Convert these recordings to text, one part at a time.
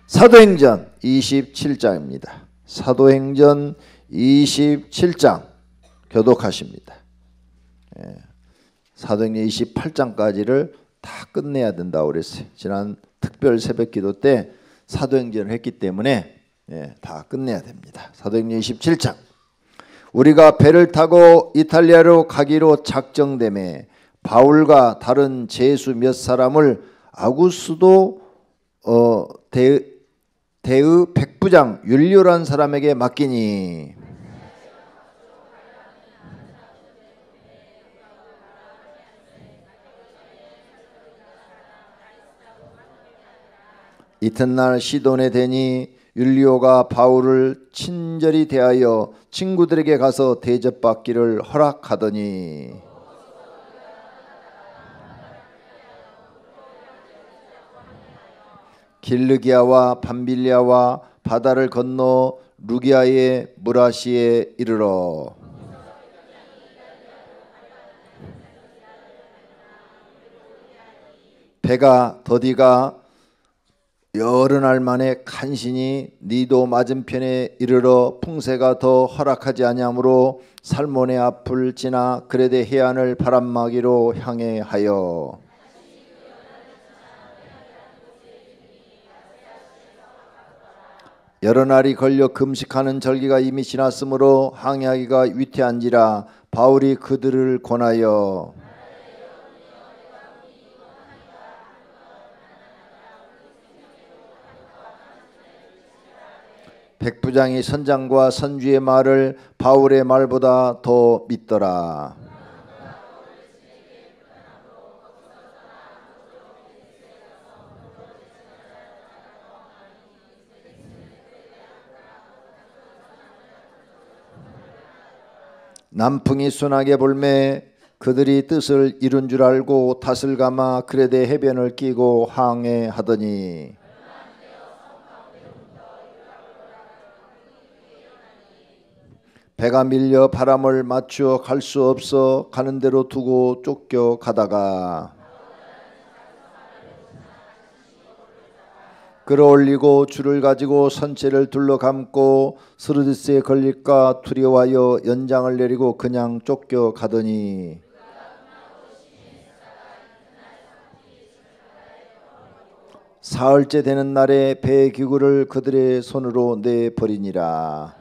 사도행전 27장입니다. 사도행전 27장 교독하십니다. 사도행전 28장까지를 다 끝내야 된다고 그랬어요. 지난 특별 새벽기도 때 사도행전을 했기 때문에 다 끝내야 됩니다. 사도행전 27장. 우리가 배를 타고 이탈리아로 가기로 작정되매 바울과 다른 제수 몇 사람을 아구스도 대의 백부장 율리오라는 사람에게 맡기니 이튿날 시돈에 대니 율리오가 바울을 친절히 대하여 친구들에게 가서 대접받기를 허락하더니 길르기아와 밤빌리아와 바다를 건너 루기아의 무라시에 이르러 배가 더디가 여러 날 만에 간신히 니도 맞은편에 이르러 풍세가 더 허락하지 아니하므로 살몬의 앞을 지나 그레데 해안을 바람막이로 향해 하여 여러 날이 걸려 금식하는 절기가 이미 지났으므로 항해하기가 위태한지라 바울이 그들을 권하여 백부장이 선장과 선주의 말을 바울의 말보다 더 믿더라. 남풍이 순하게 불매 그들이 뜻을 이룬 줄 알고 닷을 감아 그레데 해변을 끼고 항해하더니 배가 밀려 바람을 맞추어 갈 수 없어 가는 대로 두고 쫓겨 가다가 끌어올리고 줄을 가지고 선체를 둘러감고 스르디스에 걸릴까 두려워하여 연장을 내리고 그냥 쫓겨 가더니 사흘째 되는 날에 배의 기구를 그들의 손으로 내버리니라.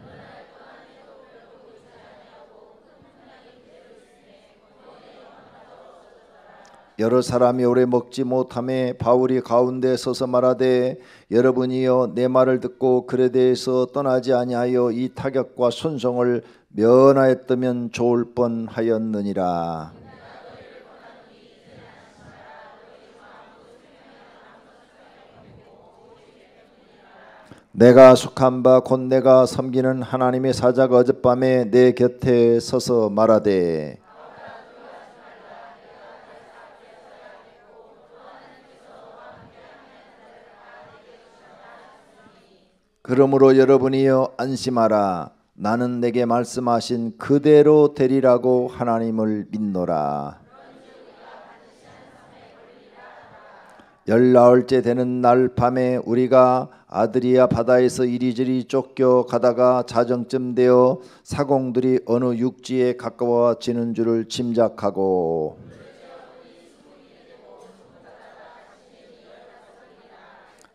여러 사람이 오래 먹지 못하매 바울이 가운데 서서 말하되 여러분이여 내 말을 듣고 그레데에서 떠나지 아니하여 이 타격과 손성을 면하였다면 좋을 뻔하였느니라. 내가 속한 바 곧 내가 섬기는 하나님의 사자가 어젯밤에 내 곁에 서서 말하되 그러므로 여러분이여 안심하라. 나는 내게 말씀하신 그대로 되리라고 하나님을 믿노라. 열나흘째 되는 날 밤에 우리가 아드리아 바다에서 이리저리 쫓겨 가다가 자정쯤 되어 사공들이 어느 육지에 가까워지는 줄을 짐작하고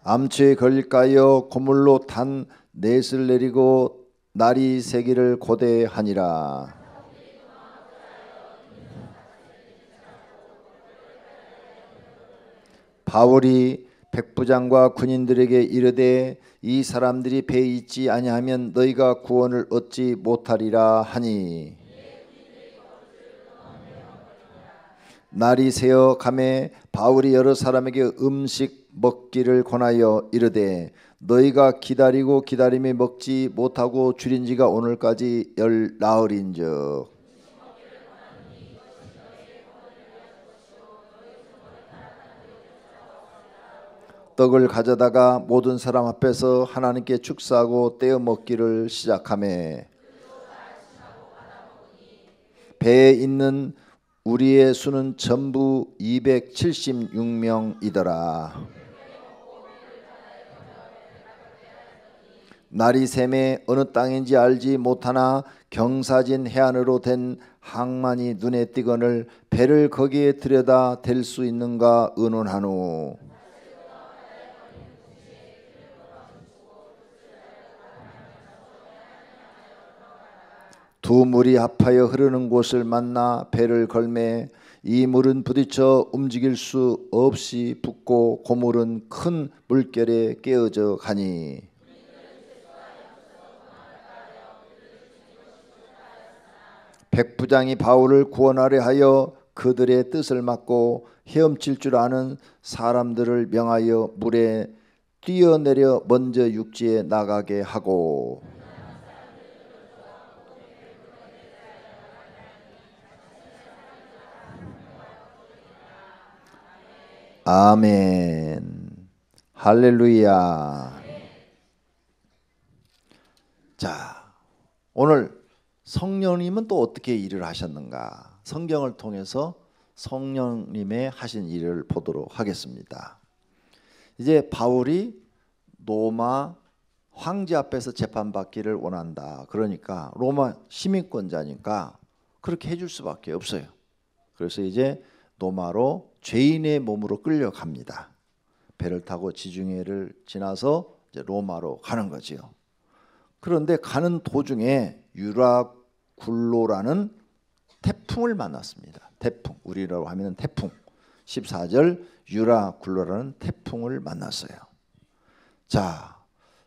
암초에 걸릴까요 고물로 단 넷을 내리고 날이 새기를 고대하니라. 바울이 백부장과 군인들에게 이르되 이 사람들이 배에 있지 아니하면 너희가 구원을 얻지 못하리라 하니 날이 새어 가매 바울이 여러 사람에게 음식 먹기를 권하여 이르되 너희가 기다리고 기다림에 먹지 못하고 줄인 지가 오늘까지 열나흘인즉 떡을 가져다가 모든 사람 앞에서 하나님께 축사하고 떼어 먹기를 시작하매 배에 있는 우리의 수는 전부 276명이더라. 날이 샘에 어느 땅인지 알지 못하나 경사진 해안으로 된 항만이 눈에 띄거늘 배를 거기에 들여다 댈 수 있는가 의논하노. 두 물이 합하여 흐르는 곳을 만나 배를 걸매 이 물은 부딪혀 움직일 수 없이 붓고 고물은 큰 물결에 깨어져 가니 백부장이 바울을 구원하려 하여 그들의 뜻을 막고 헤엄칠 줄 아는 사람들을 명하여 물에 뛰어내려 먼저 육지에 나가게 하고 아멘. 할렐루야. 자, 오늘 성령님은 또 어떻게 일을 하셨는가? 성경을 통해서 성령님의 하신 일을 보도록 하겠습니다. 이제 바울이 로마 황제 앞에서 재판받기를 원한다. 그러니까 로마 시민권자니까 그렇게 해줄 수밖에 없어요. 그래서 이제 로마로 죄인의 몸으로 끌려갑니다. 배를 타고 지중해를 지나서 이제 로마로 가는 거지요. 그런데 가는 도중에 유라굴로라는 태풍을 만났습니다. 태풍, 우리라고 하면 태풍. 14절 유라굴로라는 태풍을 만났어요. 자,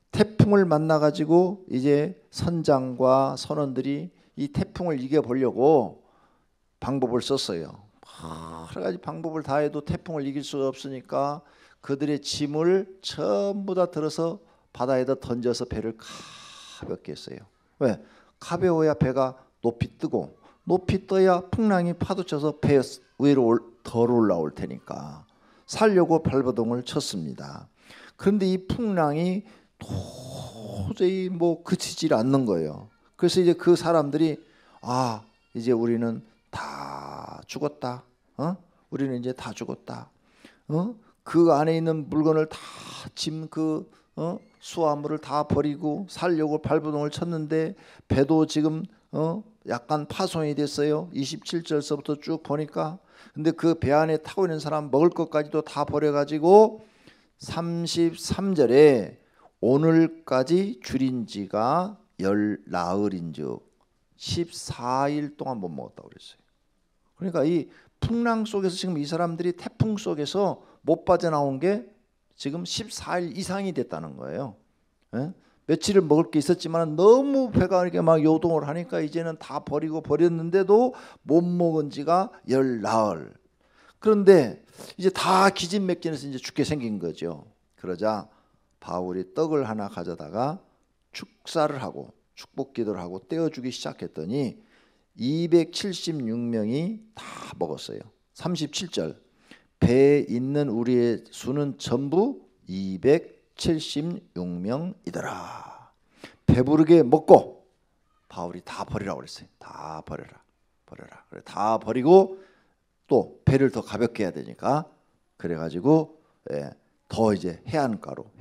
태풍을 만나가지고 이제 선장과 선원들이 이 태풍을 이겨보려고 방법을 썼어요. 여러 가지 방법을 다 해도 태풍을 이길 수가 없으니까 그들의 짐을 전부 다 들어서 바다에다 던져서 배를 가볍게 했어요. 왜? 가벼워야 배가 높이 뜨고 높이 떠야 풍랑이 파도쳐서 배 위로 덜 올라올 테니까 살려고 발버둥을 쳤습니다. 그런데 이 풍랑이 도저히 그치질 않는 거예요. 그래서 이제 그 사람들이 이제 우리는 다 죽었다. 우리는 이제 다 죽었다. 그 안에 있는 물건을 다 짐 수화물을 다 버리고 살려고 발버둥을 쳤는데 배도 지금 약간 파손이 됐어요. 27절서부터 쭉 보니까. 근데 그 배 안에 타고 있는 사람 먹을 것까지도 다 버려가지고 33절에 오늘까지 줄인 지가 열 나흘인즉 14일 동안 못 먹었다고 그랬어요. 그러니까 이 풍랑 속에서 지금 이 사람들이 태풍 속에서 못 빠져나온 게 지금 14일 이상이 됐다는 거예요. 며칠을 먹을 게 있었지만 너무 배가 이렇게 막 요동을 하니까 이제는 다 버렸는데도 못 먹은 지가 열 나흘. 그런데 이제 다 기진맥진해서 이제 죽게 생긴 거죠. 그러자 바울이 떡을 하나 가져다가 축사를 하고 축복기도를 하고 떼어주기 시작했더니 276명이 다 먹었어요. 37절 배에 있는 우리의 수는 전부 276명이더라. 배부르게 먹고 바울이 다 버리라고 그랬어요. 다 버려라. 그래, 다 버리고 또 배를 더 가볍게 해야 되니까 그래가지고 더 이제 해안가로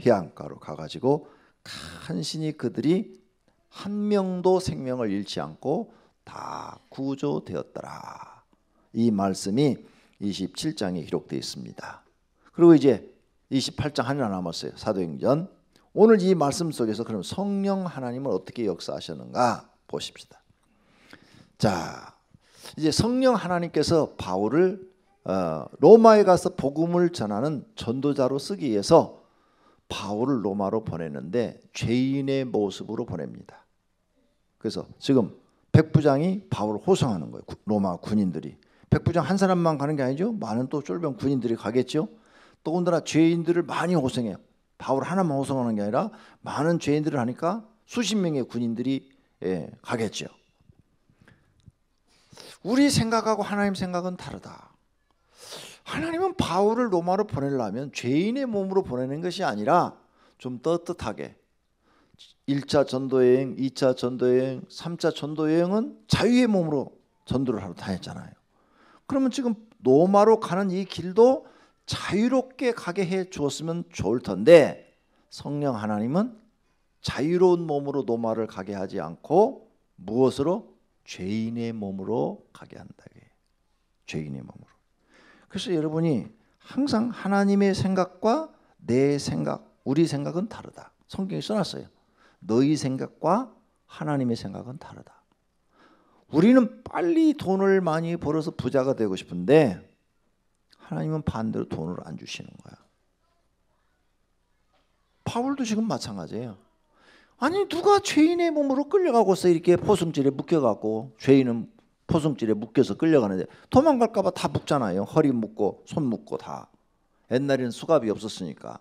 가가지고 간신히 그들이 한 명도 생명을 잃지 않고 다 구조되었더라. 이 말씀이 27장에 기록되어 있습니다. 그리고 이제 28장 하나 남았어요. 사도행전. 오늘 이 말씀 속에서 그럼 성령 하나님은 어떻게 역사하셨는가 보십시다. 자, 이제 성령 하나님께서 바울을 로마에 가서 복음을 전하는 전도자로 쓰기 위해서 바울을 로마로 보냈는데 죄인의 모습으로 보냅니다. 그래서 지금 백부장이 바울을 호송하는 거예요. 로마 군인들이. 백부장 한 사람만 가는 게 아니죠. 많은 또 쫄병 군인들이 가겠죠. 더군다나 죄인들을 많이 호송해요. 바울 하나만 호송하는 게 아니라 많은 죄인들을 하니까 수십 명의 군인들이 가겠죠. 우리 생각하고 하나님 생각은 다르다. 하나님은 바울을 로마로 보내려면 죄인의 몸으로 보내는 것이 아니라 좀 떳떳하게 1차 전도여행, 2차 전도여행, 3차 전도여행은 자유의 몸으로 전도를 하러 다녔잖아요. 그러면 지금 로마로 가는 이 길도 자유롭게 가게 해 주었으면 좋을 텐데 성령 하나님은 자유로운 몸으로 노마를 가게 하지 않고 무엇으로? 죄인의 몸으로 가게 한다. 죄인의 몸으로. 그래서 여러분이 항상 하나님의 생각과 내 생각, 우리 생각은 다르다. 성경에 써놨어요. 너희 생각과 하나님의 생각은 다르다. 우리는 빨리 돈을 많이 벌어서 부자가 되고 싶은데 하나님은 반대로 돈을 안 주시는 거야. 바울도 지금 마찬가지예요. 아니 누가 죄인의 몸으로 끌려가고서 이렇게 포승줄에 묶여갖고 죄인은 포승줄에 묶여서 끌려가는데 도망갈까 봐 다 묶잖아요. 허리 묶고 손 묶고 다. 옛날에는 수갑이 없었으니까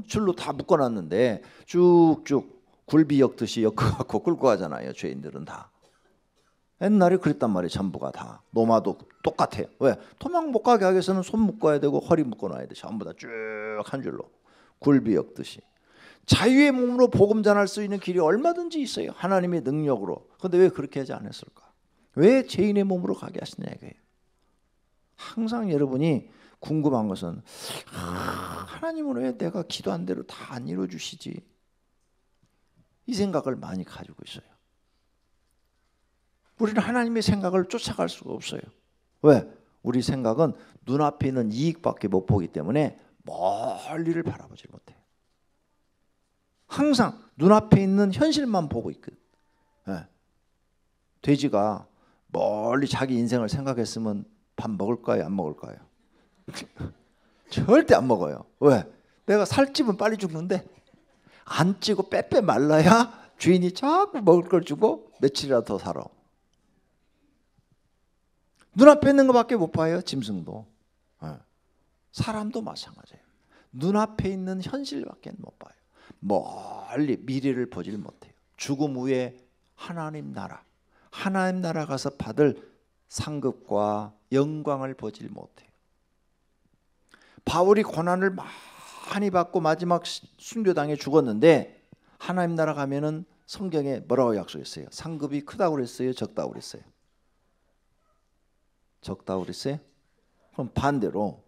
줄로 다 묶어놨는데 쭉쭉 굴비 엮듯이 엮어갖고 끌고 가잖아요. 죄인들은 다. 옛날에 그랬단 말이에요. 전부가 다. 노마도 똑같아요. 왜? 도망 못 가게 하기 위해서는 손 묶어야 되고 허리 묶어놔야 돼. 전부 다 쭉 한 줄로 굴비 엮듯이. 자유의 몸으로 복음 전할 수 있는 길이 얼마든지 있어요. 하나님의 능력으로. 그런데 왜 그렇게 하지 않았을까? 왜 죄인의 몸으로 가게 하시냐 이거예요. 항상 여러분이 궁금한 것은 하나님은 왜 내가 기도한 대로 다 안 이루어주시지? 이 생각을 많이 가지고 있어요. 우리는 하나님의 생각을 쫓아갈 수가 없어요. 왜? 우리 생각은 눈앞에 있는 이익밖에 못 보기 때문에 멀리를 바라보지 못해요. 항상 눈앞에 있는 현실만 보고 있거든. 네. 돼지가 멀리 자기 인생을 생각했으면 밥 먹을까요? 안 먹을까요? 절대 안 먹어요. 왜? 내가 살찌면 빨리 죽는데 안 찌고 빼빼 말라야 주인이 자꾸 먹을 걸 주고 며칠이라도 더 살아. 눈앞에 있는 것밖에 못 봐요. 짐승도. 네. 사람도 마찬가지예요. 눈앞에 있는 현실밖에 못 봐요. 멀리 미래를 보질 못해요. 죽음 후에 하나님 나라 가서 받을 상급과 영광을 보질 못해요. 바울이 고난을 많이 받고 마지막 순교당해 죽었는데 하나님 나라 가면은 성경에 뭐라고 약속했어요? 상급이 크다고 그랬어요? 적다고 그랬어요? 적다고 그랬어요? 그럼 반대로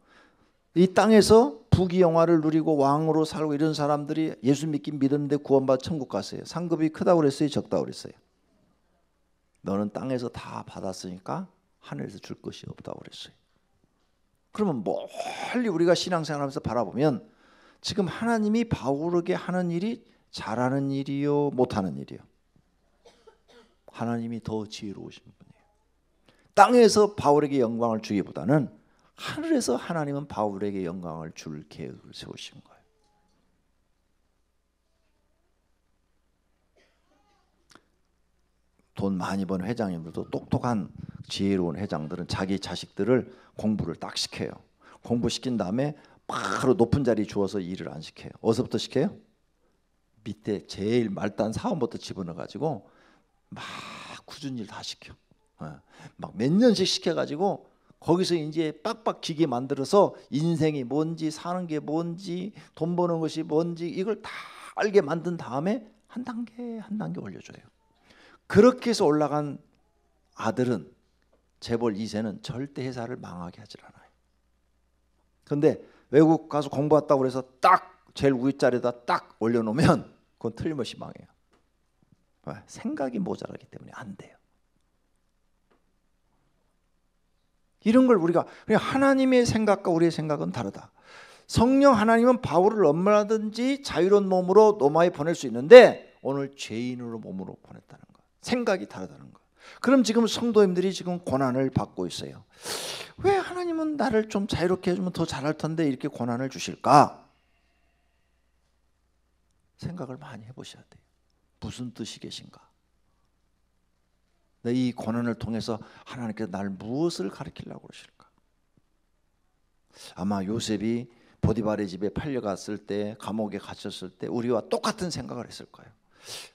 이 땅에서 부귀영화를 누리고 왕으로 살고 이런 사람들이 예수 믿었는데 구원받아 천국 갔어요. 상급이 크다고 그랬어요? 적다고 그랬어요? 너는 땅에서 다 받았으니까 하늘에서 줄 것이 없다고 그랬어요. 그러면 멀리 우리가 신앙생활하면서 바라보면 지금 하나님이 바울에게 하는 일이 잘하는 일이요 못하는 일이요? 하나님이 더 지혜로우신 분이에요. 땅에서 바울에게 영광을 주기보다는 하늘에서 하나님은 바울에게 영광을 줄 계획을 세우신 거예요. 돈 많이 버는 회장님들도 똑똑한 지혜로운 회장들은 자기 자식들을 공부를 딱 시켜요. 공부시킨 다음에 바로 높은 자리 주어서 일을 안 시켜요. 어디서부터 시켜요? 밑에 제일 말단 사원부터 집어넣어가지고 막 굳은 일 다 시켜. 막 몇 년씩 시켜가지고 거기서 이제 빡빡 기계 만들어서 인생이 뭔지 사는 게 뭔지 돈 버는 것이 뭔지 이걸 다 알게 만든 다음에 한 단계 한 단계 올려줘요. 그렇게 해서 올라간 아들은 재벌 2세는 절대 회사를 망하게 하질 않아요. 그런데 외국 가서 공부 왔다고 그래서 딱 제일 윗자리에다 딱 올려놓으면 그건 틀림없이 망해요. 왜? 생각이 모자라기 때문에 안 돼요. 이런 걸 우리가 그냥 하나님의 생각과 우리의 생각은 다르다. 성령 하나님은 바울을 얼마든지 자유로운 몸으로 로마에 보낼 수 있는데 오늘 죄인으로 몸으로 보냈다는 거. 생각이 다르다는 거. 그럼 지금 성도님들이 지금 고난을 받고 있어요. 왜 하나님은 나를 좀 자유롭게 해주면 더 잘할 텐데 이렇게 고난을 주실까? 생각을 많이 해보셔야 돼요. 무슨 뜻이 계신가? 이 고난을 통해서 하나님께서 나를 무엇을 가르치려고 그러실까? 아마 요셉이 보디발의 집에 팔려갔을 때 감옥에 갇혔을 때 우리와 똑같은 생각을 했을 거예요.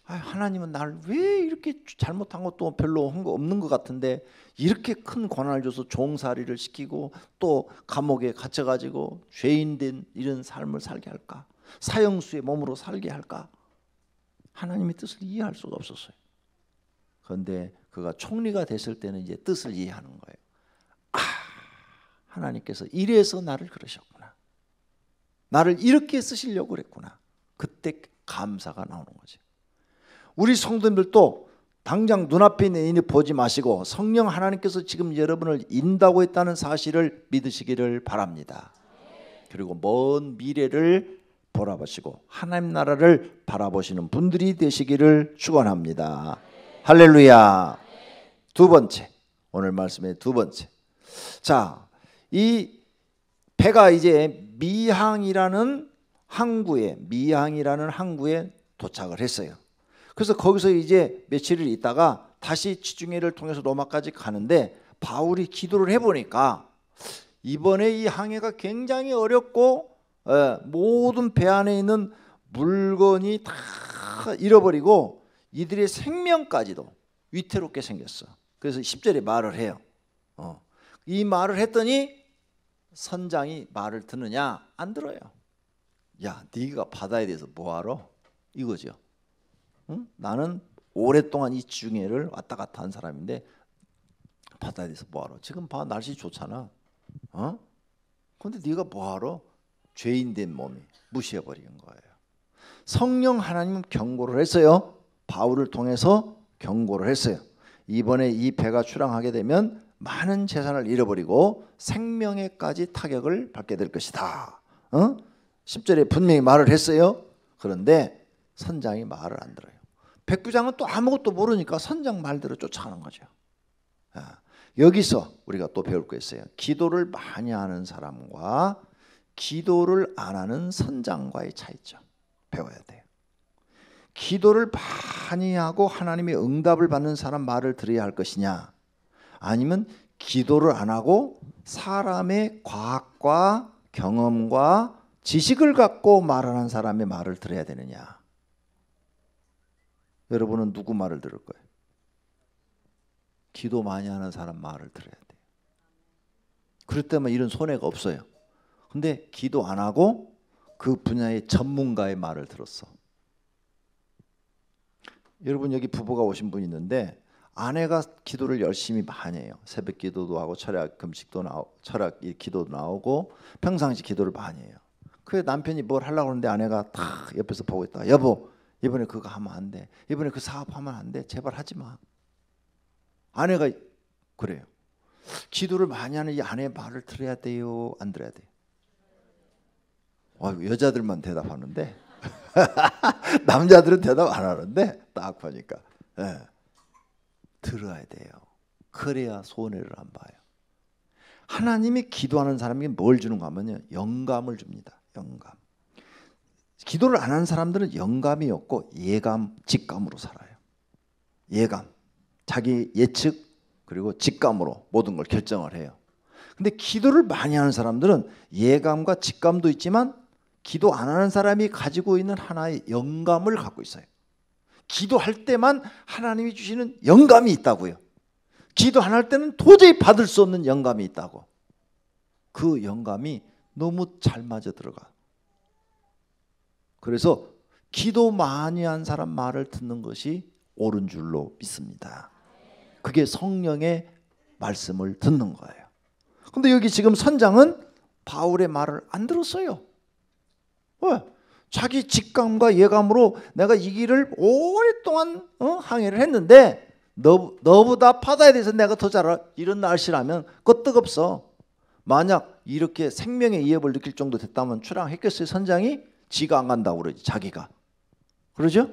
하나님은 나를 왜 이렇게 잘못한 것도 별로 한 거 없는 것 같은데 이렇게 큰 고난을 줘서 종살이를 시키고 또 감옥에 갇혀가지고 죄인된 이런 삶을 살게 할까? 사형수의 몸으로 살게 할까? 하나님의 뜻을 이해할 수가 없었어요. 그런데 그가 총리가 됐을 때는 이제 뜻을 이해하는 거예요. 하나님께서 이래서 나를 그러셨구나. 나를 이렇게 쓰시려고 그랬구나. 그때 감사가 나오는 거죠. 우리 성도님들도 당장 눈앞에 있는 일을 보지 마시고 성령 하나님께서 지금 여러분을 인도하고 있다는 사실을 믿으시기를 바랍니다. 그리고 먼 미래를 바라보시고 하나님 나라를 바라보시는 분들이 되시기를 축원합니다. 할렐루야. 두 번째, 오늘 말씀의 두 번째. 자, 이 배가 이제 미항이라는 항구에 도착을 했어요. 그래서 거기서 이제 며칠을 있다가 다시 지중해를 통해서 로마까지 가는데 바울이 기도를 해보니까 이번에 이 항해가 굉장히 어렵고 모든 배 안에 있는 물건이 다 잃어버리고 이들의 생명까지도 위태롭게 생겼어. 그래서 10절에 말을 해요. 이 말을 했더니 선장이 말을 듣느냐? 안 들어요. 야, 네가 바다에 대해서 뭐하러? 이거죠. 응? 나는 오랫동안 이 지중해를 왔다 갔다 한 사람인데 바다에 대해서 뭐하러? 지금 봐, 날씨 좋잖아. 근데 네가 뭐하러? 죄인된 몸이 무시해버리는 거예요. 성령 하나님은 경고를 했어요. 바울을 통해서 경고를 했어요. 이번에 이 배가 출항하게 되면 많은 재산을 잃어버리고 생명에까지 타격을 받게 될 것이다. 10절에 분명히 말을 했어요. 그런데 선장이 말을 안 들어요. 백부장은 또 아무것도 모르니까 선장 말대로 쫓아가는 거죠. 여기서 우리가 또 배울 거 있어요. 기도를 많이 하는 사람과 기도를 안 하는 선장과의 차이점 배워야 돼요. 기도를 많이 하고 하나님의 응답을 받는 사람 말을 들어야 할 것이냐, 아니면 기도를 안 하고 사람의 과학과 경험과 지식을 갖고 말하는 사람의 말을 들어야 되느냐. 여러분은 누구 말을 들을 거예요? 기도 많이 하는 사람 말을 들어야 돼요. 그럴 때만 이런 손해가 없어요. 근데 기도 안 하고 그 분야의 전문가의 말을 들었어. 여러분 여기 부부가 오신 분 있는데 아내가 기도를 열심히 많이 해요. 새벽 기도도 하고 철학 금식도 나오고 철학 기도도 나오고 평상시 기도를 많이 해요. 그 남편이 뭘 하려고 하는데 아내가 다 옆에서 보고 있다. 여보, 이번에 그거 하면 안 돼. 이번에 그 사업하면 안 돼. 제발 하지 마. 아내가 그래요. 기도를 많이 하는 이 아내의 말을 들어야 돼요? 안 들어야 돼요? 여자들만 대답하는데 남자들은 대답 안 하는데 딱 보니까 들어야 돼요. 그래야 손해를 안 봐요. 하나님이 기도하는 사람에게 뭘 주는가 하면요, 영감을 줍니다. 영감. 기도를 안 하는 사람들은 영감이 없고 예감, 직감으로 살아요. 예감, 자기 예측 그리고 직감으로 모든 걸 결정을 해요. 근데 기도를 많이 하는 사람들은 예감과 직감도 있지만 기도 안 하는 사람이 가지고 있는 하나의 영감을 갖고 있어요. 기도할 때만 하나님이 주시는 영감이 있다고요. 기도 안 할 때는 도저히 받을 수 없는 영감이 있다고. 그 영감이 너무 잘 맞아 들어가. 그래서 기도 많이 한 사람 말을 듣는 것이 옳은 줄로 믿습니다. 그게 성령의 말씀을 듣는 거예요. 근데 여기 지금 선장은 바울의 말을 안 들었어요. 왜? 자기 직감과 예감으로 내가 이 길을 오랫동안 항해를 했는데 너보다 바다에 대해서 내가 더 잘 알아. 이런 날씨라면 끄떡없어. 만약 이렇게 생명의 위협을 느낄 정도 됐다면 출항했겠어요? 선장이? 지가 안 간다고 그러지. 자기가. 그러죠?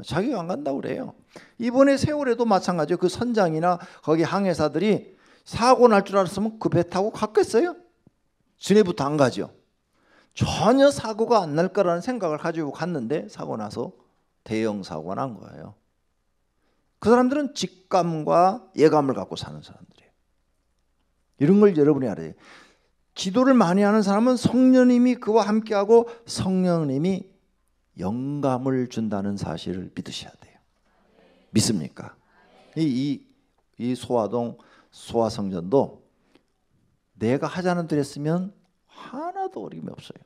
자기가 안 간다고 그래요. 이번에 세월에도 마찬가지예요. 그 선장이나 거기 항해사들이 사고 날 줄 알았으면 그 배 타고 갔겠어요? 지네부터 안 가죠. 전혀 사고가 안 날 거라는 생각을 가지고 갔는데 사고 나서 대형 사고가 난 거예요. 그 사람들은 직감과 예감을 갖고 사는 사람들이에요. 이런 걸 여러분이 알아야 돼요. 기도를 많이 하는 사람은 성령님이 그와 함께하고 성령님이 영감을 준다는 사실을 믿으셔야 돼요. 믿습니까? 이 소화동 소화성전도 내가 하자는 대로 했으면 하나도 어려움이 없어요.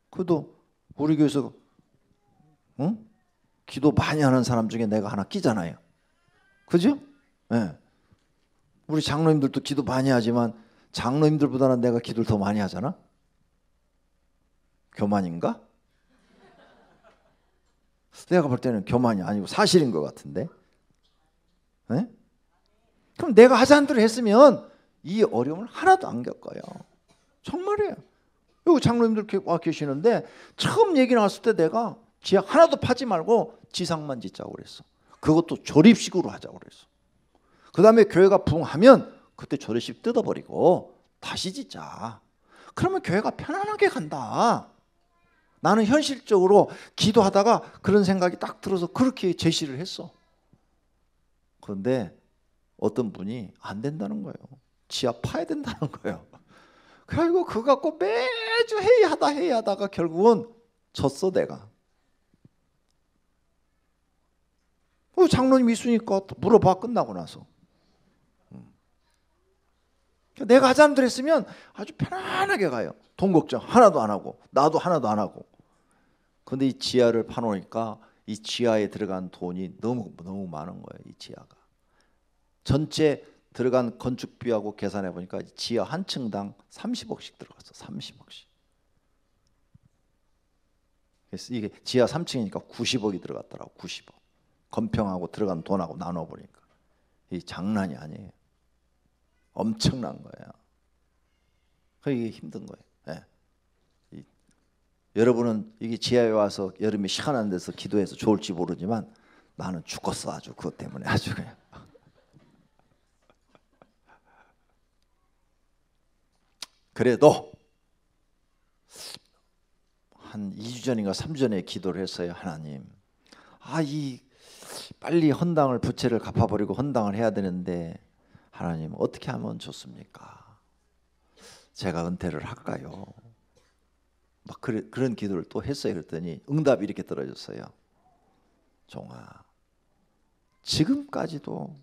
그래도 우리 교회에서 기도 많이 하는 사람 중에 내가 하나 끼잖아요. 그죠? 네. 우리 장로님들도 기도 많이 하지만 장로님들보다는 내가 기도를 더 많이 하잖아. 교만인가? 내가 볼 때는 교만이 아니고 사실인 것 같은데. 네? 그럼 내가 하자는 대로 했으면 이 어려움을 하나도 안 겪어요. 정말이에요. 여기 장로님들 와 계시는데 처음 얘기 나왔을 때 내가 지하 하나도 파지 말고 지상만 짓자고 그랬어. 그것도 조립식으로 하자고 그랬어. 그 다음에 교회가 부흥하면 그때 조립식 뜯어버리고 다시 짓자. 그러면 교회가 편안하게 간다. 나는 현실적으로 기도하다가 그런 생각이 딱 들어서 그렇게 제시를 했어. 그런데 어떤 분이 안 된다는 거예요. 지하 파야 된다는 거예요. 그리고 그거 갖고 매주 회의하다가 결국은 졌어 내가. 장로님 있으니까 물어봐 끝나고 나서. 내가 하자는 대로 했으면 아주 편안하게 가요. 돈 걱정 하나도 안 하고 나도 하나도 안 하고. 근데 이 지하를 파놓으니까 이 지하에 들어간 돈이 너무 많은 거예요. 이 지하가. 전체 들어간 건축비하고 계산해 보니까 지하 한 층당 30억씩 들어갔어. 30억씩. 그래서 이게 지하 3층이니까 90억이 들어갔더라고. 90억. 건평하고 들어간 돈하고 나눠 보니까 이 장난이 아니에요. 엄청난 거예요. 이게 힘든 거예요. 네. 여러분은 이게 지하에 와서 여름에 시원한 데서 기도해서 좋을지 모르지만 나는 죽었어 아주 그것 때문에 아주 그냥. 그래도 한 2주 전인가 3주 전에 기도를 했어요. 하나님, 이 빨리 헌당을 부채를 갚아버리고 헌당을 해야 되는데 하나님 어떻게 하면 좋습니까? 제가 은퇴를 할까요? 막 그런 기도를 또 했어요. 그랬더니 응답이 이렇게 떨어졌어요. 종아, 지금까지도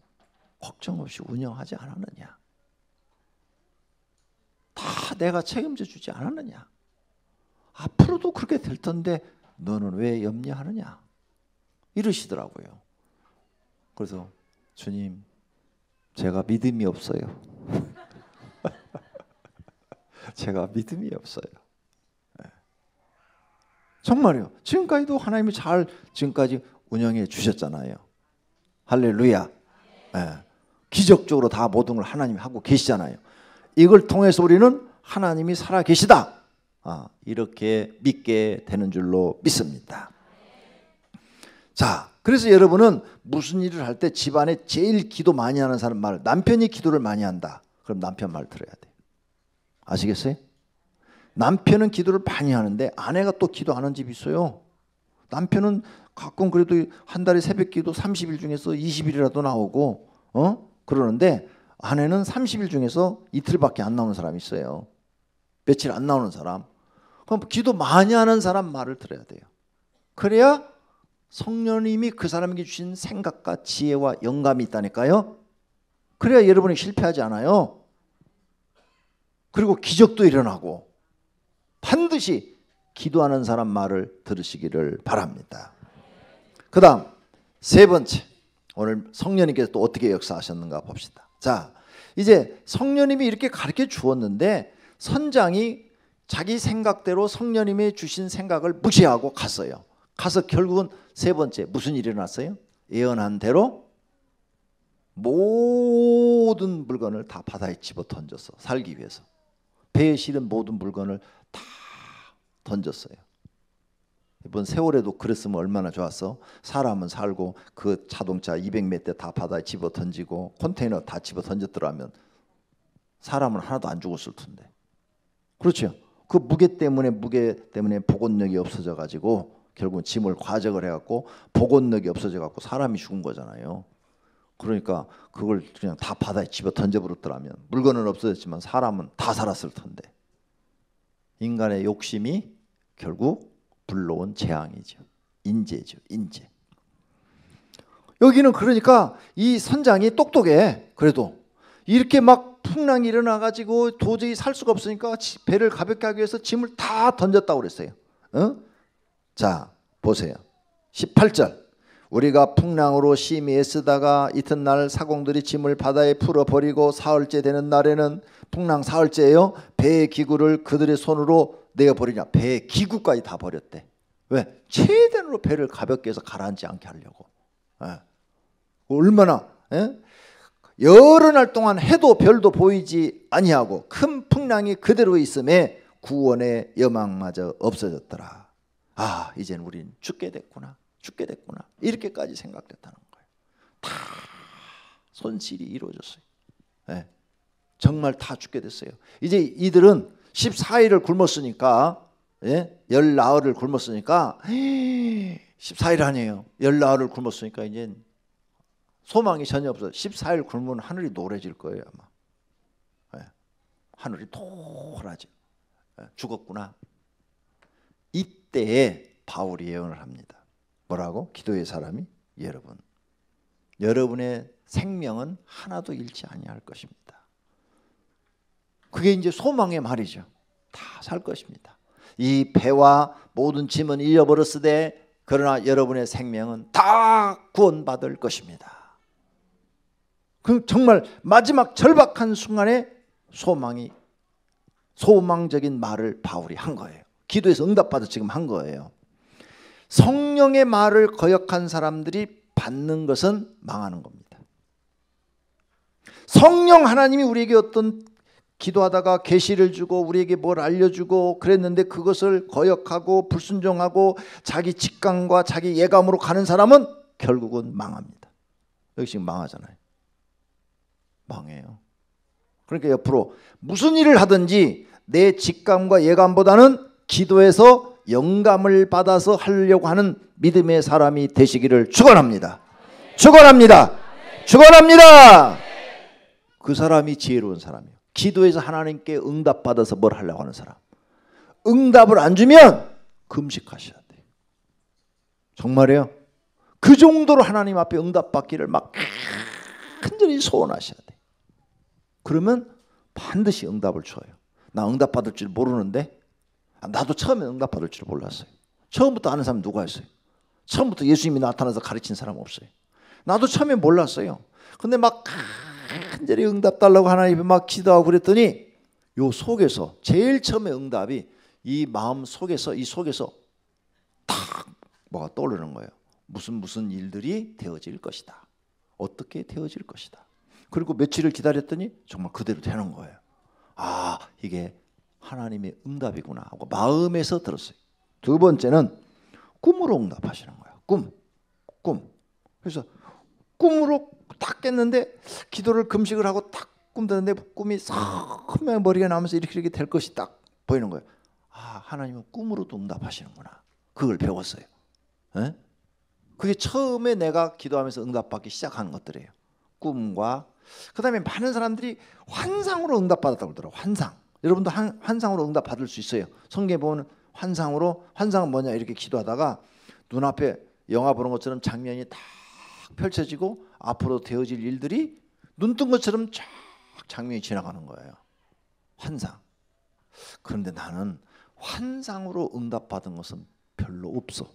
걱정 없이 운영하지 않았느냐? 다 내가 책임져 주지 않았느냐? 앞으로도 그렇게 될 텐데 너는 왜 염려하느냐? 이러시더라고요. 그래서 주님, 제가 믿음이 없어요. 제가 믿음이 없어요. 네. 정말요. 지금까지도 하나님이 잘 지금까지 운영해 주셨잖아요. 할렐루야. 네. 기적적으로 다 모든 걸 하나님이 하고 계시잖아요. 이걸 통해서 우리는 하나님이 살아 계시다. 이렇게 믿게 되는 줄로 믿습니다. 자, 그래서 여러분은 무슨 일을 할 때 집안에 제일 기도 많이 하는 사람 말, 남편이 기도를 많이 한다. 그럼 남편 말 들어야 돼요. 아시겠어요? 남편은 기도를 많이 하는데 아내가 또 기도하는 집이 있어요. 남편은 가끔 그래도 한 달에 새벽 기도 30일 중에서 20일이라도 나오고 그러는데 아내는 30일 중에서 이틀밖에 안 나오는 사람이 있어요. 며칠 안 나오는 사람. 그럼 기도 많이 하는 사람 말을 들어야 돼요. 그래야 성령님이 그 사람에게 주신 생각과 지혜와 영감이 있다니까요. 그래야 여러분이 실패하지 않아요. 그리고 기적도 일어나고 반드시 기도하는 사람 말을 들으시기를 바랍니다. 그 다음 세 번째, 오늘 성령님께서 또 어떻게 역사하셨는가 봅시다. 자, 이제 성령님이 이렇게 가르쳐 주었는데 선장이 자기 생각대로 성령님이 주신 생각을 무시하고 갔어요. 가서 결국은 세 번째 무슨 일이 일어났어요? 예언한 대로 모든 물건을 다 바다에 집어 던졌어. 살기 위해서. 배에 실은 모든 물건을 다 던졌어요. 이번 세월에도 그랬으면 얼마나 좋았어. 사람은 살고 그 자동차 200몇 대 다 바다에 집어 던지고 컨테이너 다 집어 던졌더라면 사람은 하나도 안 죽었을 텐데. 그렇죠. 그 무게 때문에 복원력이 없어져 가지고 결국은 짐을 과적을 해갖고 복원력이 없어져 갖고 사람이 죽은 거잖아요. 그러니까 그걸 그냥 다 바다에 집어 던져버렸더라면 물건은 없어졌지만 사람은 다 살았을 텐데. 인간의 욕심이 결국 불러온 재앙이죠. 인재죠. 인재. 여기는 그러니까 이 선장이 똑똑해. 그래도 이렇게 막 풍랑이 일어나가지고 도저히 살 수가 없으니까 배를 가볍게 하기 위해서 짐을 다 던졌다고 그랬어요. 자, 보세요. 18절. 우리가 풍랑으로 심히 애쓰다가 이튿날 사공들이 짐을 바다에 풀어버리고 사흘째 되는 날에는, 풍랑 사흘째예요. 배의 기구를 그들의 손으로 내어버리냐. 배의 기구까지 다 버렸대. 왜? 최대한으로 배를 가볍게 해서 가라앉지 않게 하려고. 예. 얼마나 여러 날 동안 해도 별도 보이지 아니하고 큰 풍랑이 그대로 있음에 구원의 여망마저 없어졌더라. 아, 이젠 우린 죽게 됐구나. 이렇게까지 생각됐다는 거예요. 다 손실이 이루어졌어요. 예. 정말 다 죽게 됐어요. 이제 이들은 14일을 굶었으니까, 열 나흘을 굶었으니까 14일 아니에요. 열 나흘을 굶었으니까 이제 소망이 전혀 없어요. 14일 굶으면 하늘이 노래질 거예요 아마. 하늘이 노랗죠. 죽었구나. 이때에 바울이 예언을 합니다. 뭐라고? 기도의 사람이 여러분의 생명은 하나도 잃지 아니할 것입니다. 그게 이제 소망의 말이죠. 다 살 것입니다. 이 배와 모든 짐은 잃어버렸으되 그러나 여러분의 생명은 다 구원받을 것입니다. 그 정말 마지막 절박한 순간에 소망적인 말을 바울이 한 거예요. 기도에서 응답받아 지금 한 거예요. 성령의 말을 거역한 사람들이 받는 것은 망하는 겁니다. 성령 하나님이 우리에게 어떤 기도하다가 계시를 주고 우리에게 뭘 알려주고 그랬는데 그것을 거역하고 불순종하고 자기 직감과 자기 예감으로 가는 사람은 결국은 망합니다. 여기 지금 망하잖아요. 망해요. 그러니까 옆으로 무슨 일을 하든지 내 직감과 예감보다는 기도해서 영감을 받아서 하려고 하는 믿음의 사람이 되시기를 축원합니다. 축원합니다. 축원합니다. 그 사람이 지혜로운 사람이에요. 기도해서 하나님께 응답받아서 뭘 하려고 하는 사람. 응답을 안 주면 금식하셔야 돼요. 정말이에요. 그 정도로 하나님 앞에 응답받기를 막 간절히 소원하셔야 돼요. 그러면 반드시 응답을 줘요. 나 응답받을 줄 모르는데, 나도 처음에 응답받을 줄 몰랐어요. 처음부터 아는 사람 누가 있어요? 처음부터 예수님이 나타나서 가르친 사람 없어요. 나도 처음에 몰랐어요. 근데 막 간절히 응답 달라고 하나님이 막 기도하고 그랬더니 요 속에서 제일 처음에 응답이 이 마음 속에서 탁 뭐가 떠오르는 거예요. 무슨 일들이 되어질 것이다. 어떻게 되어질 것이다. 그리고 며칠을 기다렸더니 정말 그대로 되는 거예요. 아, 이게 하나님의 응답이구나 하고 마음에서 들었어요. 두 번째는 꿈으로 응답하시는 거예요. 꿈. 그래서 꿈으로 딱 깼는데 기도를 금식을 하고 딱 꿈드는데 꿈이 선명히 머리가 나면서 이렇게 될 것이 딱 보이는 거예요. 아, 하나님은 꿈으로도 응답하시는구나. 그걸 배웠어요. 에? 그게 처음에 내가 기도하면서 응답받기 시작하는 것들이에요. 꿈과 그 다음에 많은 사람들이 환상으로 응답받았다고 그러더라고요. 환상. 여러분도 환상으로 응답받을 수 있어요. 성경에 보면 환상은 뭐냐 이렇게 기도하다가 눈앞에 영화 보는 것처럼 장면이 딱 펼쳐지고 앞으로 되어질 일들이 눈뜬 것처럼 쫙 장면이 지나가는 거예요. 환상. 그런데 나는 환상으로 응답받은 것은 별로 없어.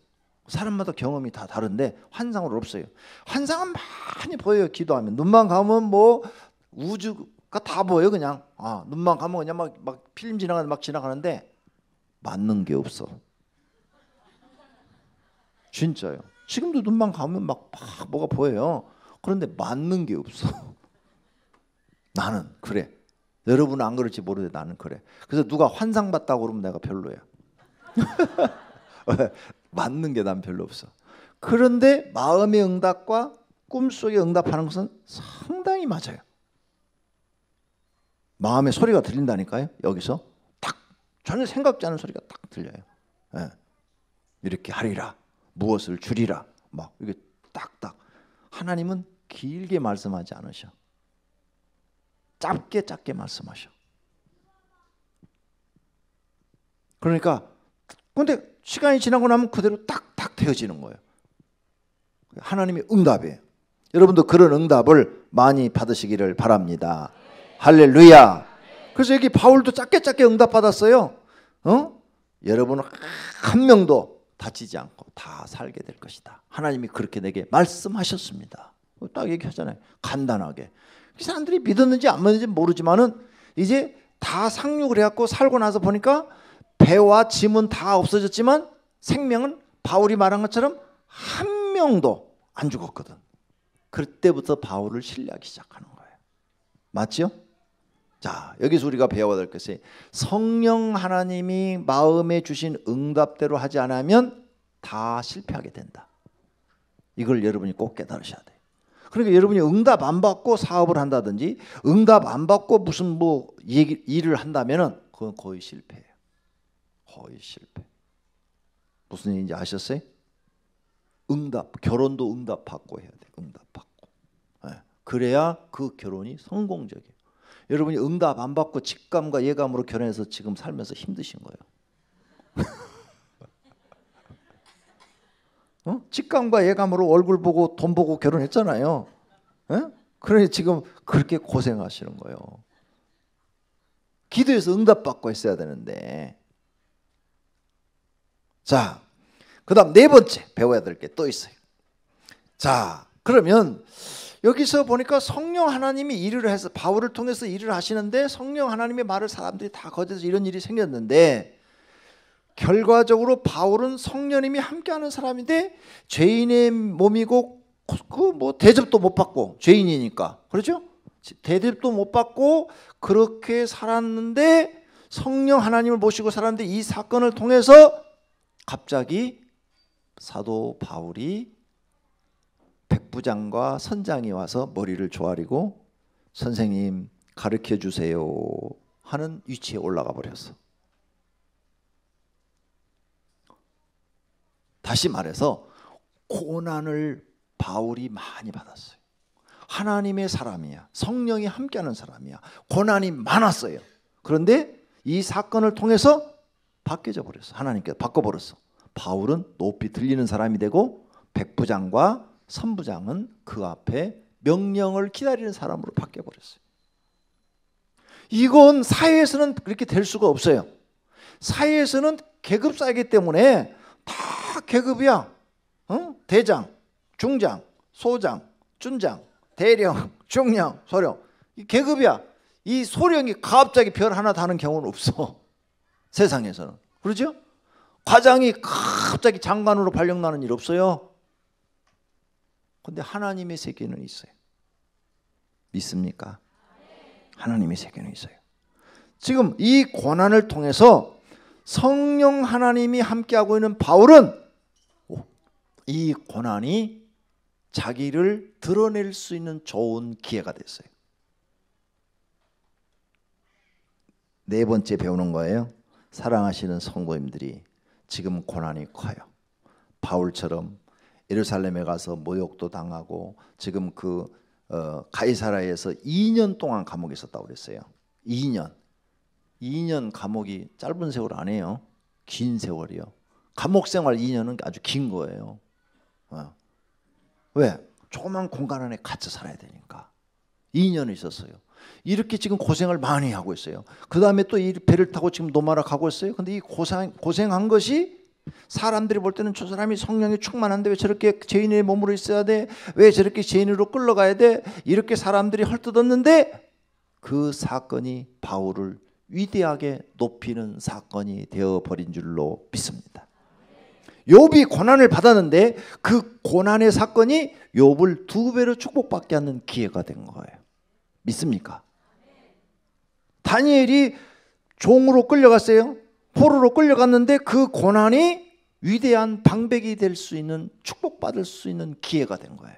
사람마다 경험이 다 다른데 환상으로 없어요. 환상은 많이 보여요. 기도하면 눈만 감으면 뭐 우주가 다 보여요. 그냥 눈만 감으면 그냥 막 필름 지나가는 막 지나가는데 맞는 게 없어. 진짜요. 지금도 눈만 감으면 막 뭐가 보여요. 그런데 맞는 게 없어. 나는 그래. 여러분은 안 그럴지 모르는데 나는 그래. 그래서 누가 환상 봤다고 그러면 내가 별로야. 맞는 게 난 별로 없어. 그런데 마음의 응답과 꿈속의 응답하는 것은 상당히 맞아요. 마음의 소리가 들린다니까요. 여기서 딱 전혀 생각지 않은 소리가 딱 들려요. 예. 이렇게 하리라. 무엇을 주리라. 막 이게 딱딱. 하나님은 길게 말씀하지 않으셔. 짧게 말씀하셔. 그러니까 근데 시간이 지나고 나면 그대로 딱딱 되어지는 거예요. 하나님의 응답이에요. 여러분도 그런 응답을 많이 받으시기를 바랍니다. 할렐루야. 그래서 여기 바울도 짧게 응답받았어요. 여러분은 한 명도 다치지 않고 다 살게 될 것이다. 하나님이 그렇게 내게 말씀하셨습니다. 딱 얘기하잖아요. 간단하게. 그 사람들이 믿었는지 안 믿었는지 모르지만은 이제 다 상륙을 해갖고 살고 나서 보니까 배와 짐은 다 없어졌지만 생명은 바울이 말한 것처럼 한 명도 안 죽었거든. 그때부터 바울을 신뢰하기 시작하는 거예요. 맞죠? 자, 여기서 우리가 배워야 될 것이 성령 하나님이 마음에 주신 응답대로 하지 않으면 다 실패하게 된다. 이걸 여러분이 꼭 깨달으셔야 돼요. 그러니까 여러분이 응답 안 받고 사업을 한다든지 응답 안 받고 무슨 일을 한다면은 그건 거의 실패예요. 거의 실패. 무슨 일인지 아셨어요? 응답, 결혼도 응답 받고 해야 돼요. 응답 받고. 네. 그래야 그 결혼이 성공적이에요. 여러분이 응답 안 받고 직감과 예감으로 결혼해서 지금 살면서 힘드신 거예요. 직감과 예감으로 얼굴 보고 돈 보고 결혼했잖아요. 그러니 지금 그렇게 고생하시는 거예요. 기도해서 응답 받고 했어야 되는데. 자, 그 다음 네 번째 배워야 될 게 또 있어요. 자, 그러면 여기서 보니까 성령 하나님이 일을 해서 바울을 통해서 일을 하시는데 성령 하나님의 말을 사람들이 다 거절해서 이런 일이 생겼는데 결과적으로 바울은 성령님이 함께하는 사람인데 죄인의 몸이고 대접도 못 받고 죄인이니까 그렇죠? 대접도 못 받고 그렇게 살았는데 성령 하나님을 모시고 살았는데 이 사건을 통해서 갑자기 사도 바울이 백부장과 선장이 와서 머리를 조아리고 선생님 가르쳐 주세요 하는 위치에 올라가 버렸어. 다시 말해서 고난을 바울이 많이 받았어요. 하나님의 사람이야. 성령이 함께하는 사람이야. 고난이 많았어요. 그런데 이 사건을 통해서 바뀌어져 버렸어. 하나님께서 바꿔버렸어. 바울은 높이 들리는 사람이 되고 백부장과 선부장은 그 앞에 명령을 기다리는 사람으로 바뀌어버렸어요. 이건 사회에서는 그렇게 될 수가 없어요. 사회에서는 계급 쌓이기 때문에 다 계급이야. 대장, 중장, 소장, 춘장, 대령, 중령, 소령. 이 계급이야. 이 소령이 갑자기 별 하나 다는 경우는 없어. 세상에서는. 그렇죠? 과장이 갑자기 장관으로 발령나는 일 없어요. 근데 하나님의 세계는 있어요. 믿습니까? 하나님의 세계는 있어요. 지금 이 고난을 통해서 성령 하나님이 함께하고 있는 바울은 이 고난이 자기를 드러낼 수 있는 좋은 기회가 됐어요. 네 번째 배우는 거예요. 사랑하시는 성도님들이 지금 고난이 커요. 바울처럼 예루살렘에 가서 모욕도 당하고 지금 가이사라에서 2년 동안 감옥에 있었다고 그랬어요. 2년 감옥이 짧은 세월 아니에요. 긴 세월이요. 감옥 생활 2년은 아주 긴 거예요. 왜? 조그만 공간 안에 갇혀 살아야 되니까. 2년 있었어요. 이렇게 지금 고생을 많이 하고 있어요. 그 다음에 또 이 배를 타고 지금 노마라 가고 있어요. 근데 이 고생한 것이 사람들이 볼 때는 저 사람이 성령이 충만한데 왜 저렇게 죄인의 몸으로 있어야 돼? 왜 저렇게 죄인으로 끌려가야 돼? 이렇게 사람들이 헐뜯었는데 그 사건이 바울을 위대하게 높이는 사건이 되어버린 줄로 믿습니다. 욥이 고난을 받았는데 그 고난의 사건이 욥을 2배로 축복받게 하는 기회가 된 거예요. 믿습니까? 다니엘이 종으로 끌려갔어요. 포로로 끌려갔는데 그 고난이 위대한 방백이 될 수 있는 축복받을 수 있는 기회가 된 거예요.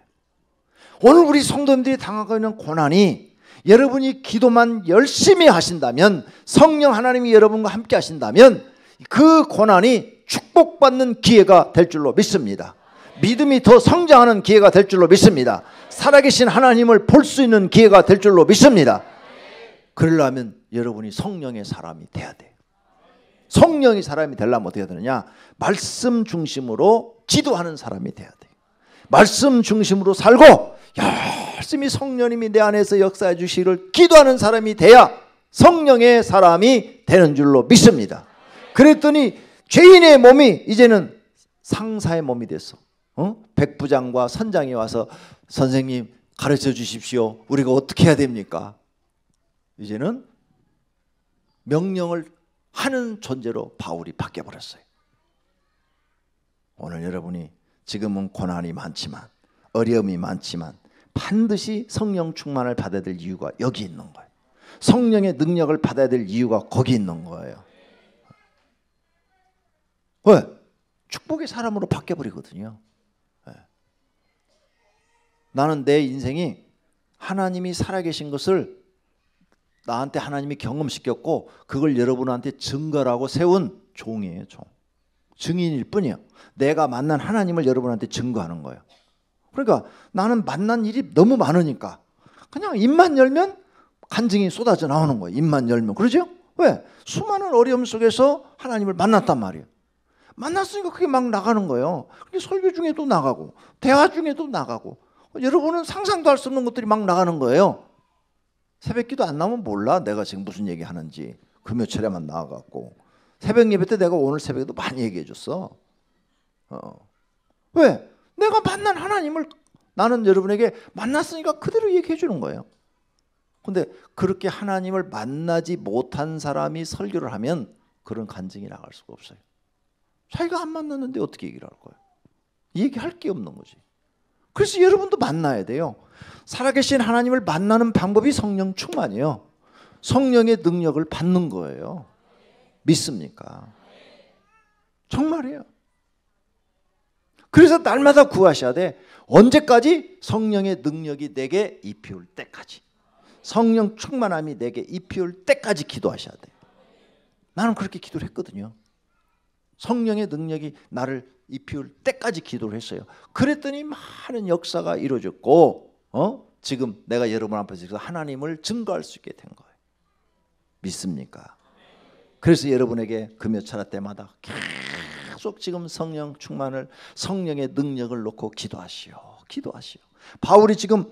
오늘 우리 성도님들이 당하고 있는 고난이 여러분이 기도만 열심히 하신다면 성령 하나님이 여러분과 함께 하신다면 그 고난이 축복받는 기회가 될 줄로 믿습니다. 믿음이 더 성장하는 기회가 될 줄로 믿습니다. 살아계신 하나님을 볼 수 있는 기회가 될 줄로 믿습니다. 그러려면 여러분이 성령의 사람이 돼야 돼요. 성령의 사람이 되려면 어떻게 되느냐? 말씀 중심으로 기도하는 사람이 돼야 돼요. 말씀 중심으로 살고 열심히 성령님이 내 안에서 역사해 주시기를 기도하는 사람이 돼야 성령의 사람이 되는 줄로 믿습니다. 그랬더니 죄인의 몸이 이제는 상사의 몸이 됐어. 백부장과 선장이 와서 선생님 가르쳐 주십시오. 우리가 어떻게 해야 됩니까? 이제는 명령을 하는 존재로 바울이 바뀌어버렸어요. 오늘 여러분이 지금은 고난이 많지만 어려움이 많지만 반드시 성령 충만을 받아야 될 이유가 여기 있는 거예요. 성령의 능력을 받아야 될 이유가 거기 있는 거예요. 왜? 축복의 사람으로 바뀌어버리거든요. 나는 내 인생이 하나님이 살아계신 것을 나한테 하나님이 경험시켰고 그걸 여러분한테 증거라고 세운 종이에요. 종. 증인일 뿐이에요. 내가 만난 하나님을 여러분한테 증거하는 거예요. 그러니까 나는 만난 일이 너무 많으니까 그냥 입만 열면 간증이 쏟아져 나오는 거예요. 입만 열면. 그러죠? 왜? 수많은 어려움 속에서 하나님을 만났단 말이에요. 만났으니까 그게 막 나가는 거예요. 설교 중에도 나가고 대화 중에도 나가고 여러분은 상상도 할 수 없는 것들이 막 나가는 거예요. 새벽기도 안 나오면 몰라 내가 지금 무슨 얘기하는지. 그 몇 차례만 나와갖고 새벽 예배 때 내가 오늘 새벽에도 많이 얘기해 줬어. 왜? 내가 만난 하나님을 나는 여러분에게 만났으니까 그대로 얘기해 주는 거예요. 근데 그렇게 하나님을 만나지 못한 사람이 설교를 하면 그런 간증이 나갈 수가 없어요. 자기가 안 만났는데 어떻게 얘기를 할 거예요? 얘기할 게 없는 거지. 그래서 여러분도 만나야 돼요. 살아계신 하나님을 만나는 방법이 성령 충만이에요. 성령의 능력을 받는 거예요. 믿습니까? 정말이에요. 그래서 날마다 구하셔야 돼. 언제까지? 성령의 능력이 내게 입히올 때까지. 성령 충만함이 내게 입히올 때까지 기도하셔야 돼요. 나는 그렇게 기도를 했거든요. 성령의 능력이 나를 입히울 때까지 기도를 했어요. 그랬더니 많은 역사가 이루어졌고 지금 내가 여러분 앞에서 하나님을 증거할 수 있게 된 거예요. 믿습니까? 그래서 여러분에게 그 몇 차례 때마다 계속 지금 성령 충만을 성령의 능력을 놓고 기도하시오. 기도하시오. 바울이 지금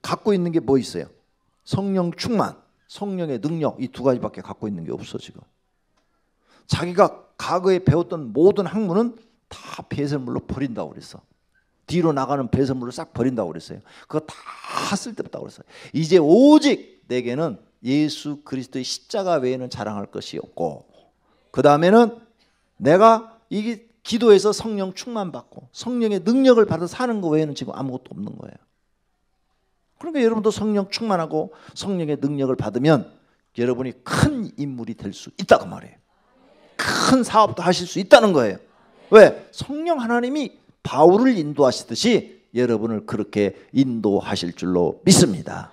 갖고 있는 게 뭐 있어요? 성령 충만, 성령의 능력 이 두 가지밖에 갖고 있는 게 없어 지금. 자기가 과거에 배웠던 모든 학문은 다 배설물로 버린다고 그랬어. 뒤로 나가는 배설물로 싹 버린다고 그랬어요. 그거 다 쓸데없다고 그랬어요. 이제 오직 내게는 예수 그리스도의 십자가 외에는 자랑할 것이 없고 그 다음에는 내가 이게 기도해서 성령 충만 받고 성령의 능력을 받아 사는 거 외에는 지금 아무것도 없는 거예요. 그러니까 여러분도 성령 충만하고 성령의 능력을 받으면 여러분이 큰 인물이 될 수 있다고 말해요. 큰 사업도 하실 수 있다는 거예요. 왜? 성령 하나님이 바울을 인도하시듯이 여러분을 그렇게 인도하실 줄로 믿습니다.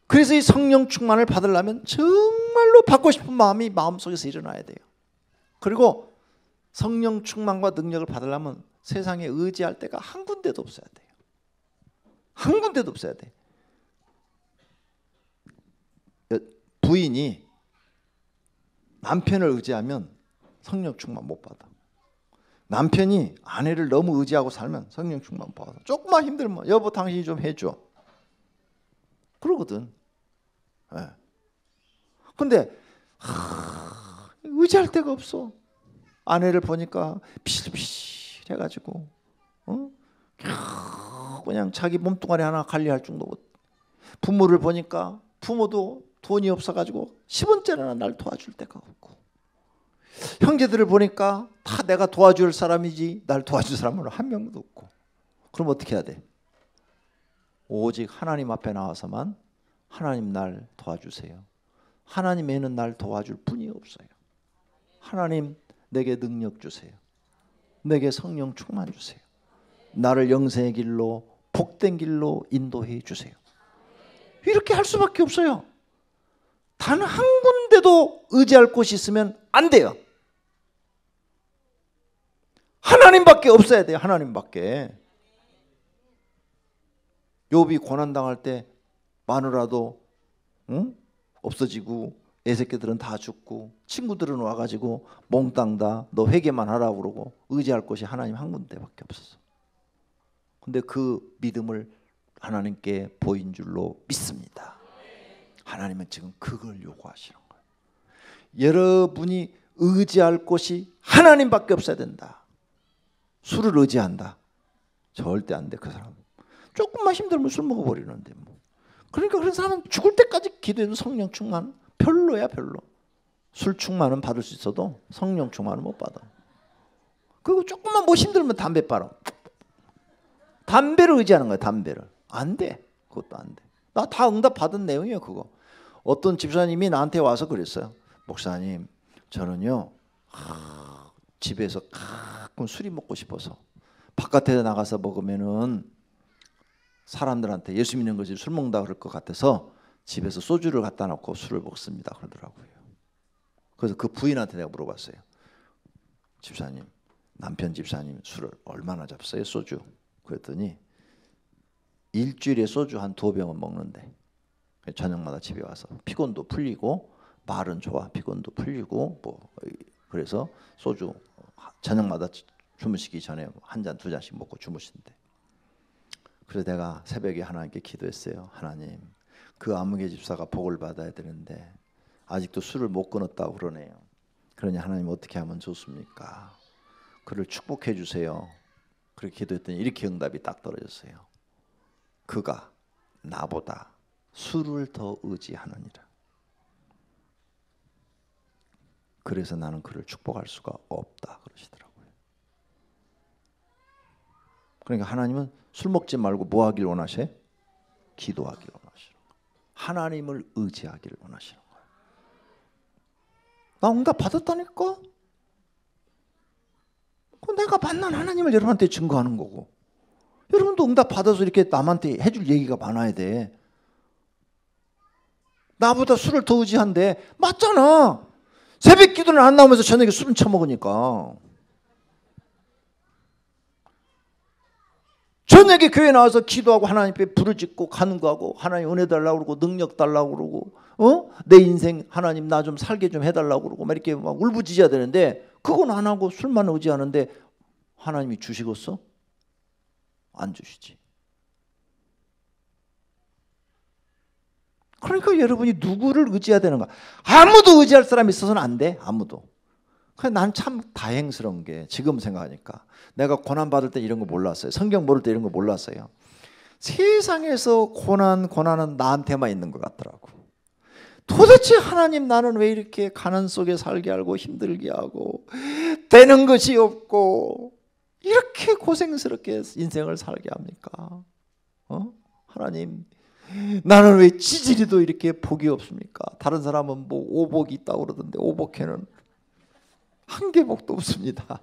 그래서 이 성령 충만을 받으려면 정말로 받고 싶은 마음이 마음속에서 일어나야 돼요. 그리고 성령 충만과 능력을 받으려면 세상에 의지할 데가 한 군데도 없어야 돼요. 한 군데도 없어야 돼. 부인이 남편을 의지하면 성령 충만 못 받아. 남편이 아내를 너무 의지하고 살면 성령 충만 못 받아. 조금만 힘들면 여보 당신이 좀 해줘. 그러거든. 네. 근데 의지할 데가 없어. 아내를 보니까 비실비실 해가지고 그냥 자기 몸뚱아리 하나 관리할 정도고, 부모를 보니까 부모도 돈이 없어가지고 10원짜리나 날 도와줄 데가 없고, 형제들을 보니까 다 내가 도와줄 사람이지 날 도와줄 사람은 한 명도 없고. 그럼 어떻게 해야 돼? 오직 하나님 앞에 나와서만 하나님 날 도와주세요. 하나님 외에는 날 도와줄 분이 없어요. 하나님 내게 능력 주세요. 내게 성령 충만 주세요. 나를 영생의 길로 복된 길로 인도해 주세요. 이렇게 할 수밖에 없어요. 단 한 군데도 의지할 곳이 있으면 안 돼요. 하나님밖에 없어야 돼요. 하나님밖에. 욥이 고난당할 때 마누라도 없어지고 애새끼들은 다 죽고 친구들은 와가지고 몽땅 다 너 회개만 하라고 그러고 의지할 곳이 하나님 한 군데밖에 없었어. 근데 그 믿음을 하나님께 보인 줄로 믿습니다. 하나님은 지금 그걸 요구하시는 거예요. 여러분이 의지할 곳이 하나님밖에 없어야 된다. 술을 의지한다. 절대 안 돼. 그 사람 조금만 힘들면 술 먹어버리는데 뭐. 그러니까 그런 사람은 죽을 때까지 기도해도 성령 충만 별로야 별로. 술 충만은 받을 수 있어도 성령 충만은 못 받아. 그리고 조금만 뭐 힘들면 담배 빨아. 담배를 의지하는 거야. 담배를. 안 돼. 그것도 안 돼. 나 다 응답 받은 내용이에요. 그거. 어떤 집사님이 나한테 와서 그랬어요. 목사님, 저는요 집에서 가끔 술이 먹고 싶어서 바깥에 나가서 먹으면은 사람들한테 예수 믿는 거지 술 먹는다 그럴 것 같아서 집에서 소주를 갖다 놓고 술을 먹습니다 그러더라고요. 그래서 그 부인한테 내가 물어봤어요. 집사님, 남편 집사님 술을 얼마나 잡어요 소주? 그랬더니 일주일에 소주 한 2병은 먹는데 저녁마다 집에 와서 피곤도 풀리고 말은 좋아 피곤도 풀리고 뭐 그래서 소주 저녁마다 주무시기 전에 한 잔, 2잔씩 먹고 주무신대. 그래서 내가 새벽에 하나님께 기도했어요. 하나님, 그 아무개 집사가 복을 받아야 되는데 아직도 술을 못 끊었다고 그러네요. 그러니 하나님 어떻게 하면 좋습니까? 그를 축복해 주세요. 그렇게 기도했더니 이렇게 응답이 딱 떨어졌어요. 그가 나보다 술을 더 의지하느니라. 그래서 나는 그를 축복할 수가 없다 그러시더라고요. 그러니까 하나님은 술 먹지 말고 뭐 하길 원하셔요? 기도하길 원하시는 거예요. 하나님을 의지하기를 원하시는 거예요. 나 응답 받았다니까? 내가 만난 하나님을 여러분한테 증거하는 거고, 여러분도 응답 받아서 이렇게 남한테 해줄 얘기가 많아야 돼. 나보다 술을 더 의지한데 맞잖아. 새벽 기도는 안 나오면서 저녁에 술은 처먹으니까. 저녁에 교회 나와서 기도하고 하나님 앞에 부르짖고 간구하고 하나님 은혜 달라고 그러고 능력 달라고 그러고 내 인생 하나님 나 좀 살게 좀 해달라고 그러고 막 이렇게 막 울부짖어야 되는데 그건 안 하고 술만 의지하는데 하나님이 주시겠어? 안 주시지. 그러니까 여러분이 누구를 의지해야 되는가? 아무도 의지할 사람이 있어서는 안 돼. 아무도. 난 참 다행스러운 게 지금 생각하니까 내가 고난받을 때 이런 거 몰랐어요. 성경 모를 때 이런 거 몰랐어요. 세상에서 고난은 나한테만 있는 것 같더라고. 도대체 하나님 나는 왜 이렇게 가난 속에 살게 하고 힘들게 하고 되는 것이 없고 이렇게 고생스럽게 인생을 살게 합니까? 하나님 나는 왜 지지리도 이렇게 복이 없습니까? 다른 사람은 뭐 오복이 있다고 그러던데 오복회는 한 개 복도 없습니다.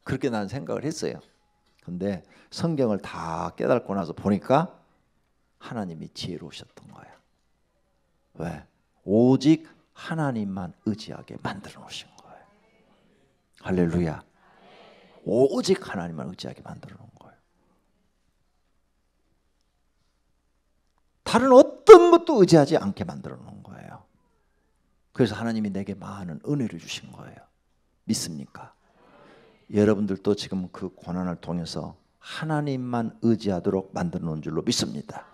그렇게 난 생각을 했어요. 근데 성경을 다 깨닫고 나서 보니까 하나님이 지혜로우셨던 거예요. 왜? 오직 하나님만 의지하게 만들어 놓으신 거예요. 할렐루야. 오직 하나님만 의지하게 만들어 놓은 거예요. 다른 어떤 것도 의지하지 않게 만들어 놓은 거예요. 그래서 하나님이 내게 많은 은혜를 주신 거예요. 믿습니까? 여러분들도 지금 그 고난을 통해서 하나님만 의지하도록 만들어 놓은 줄로 믿습니다.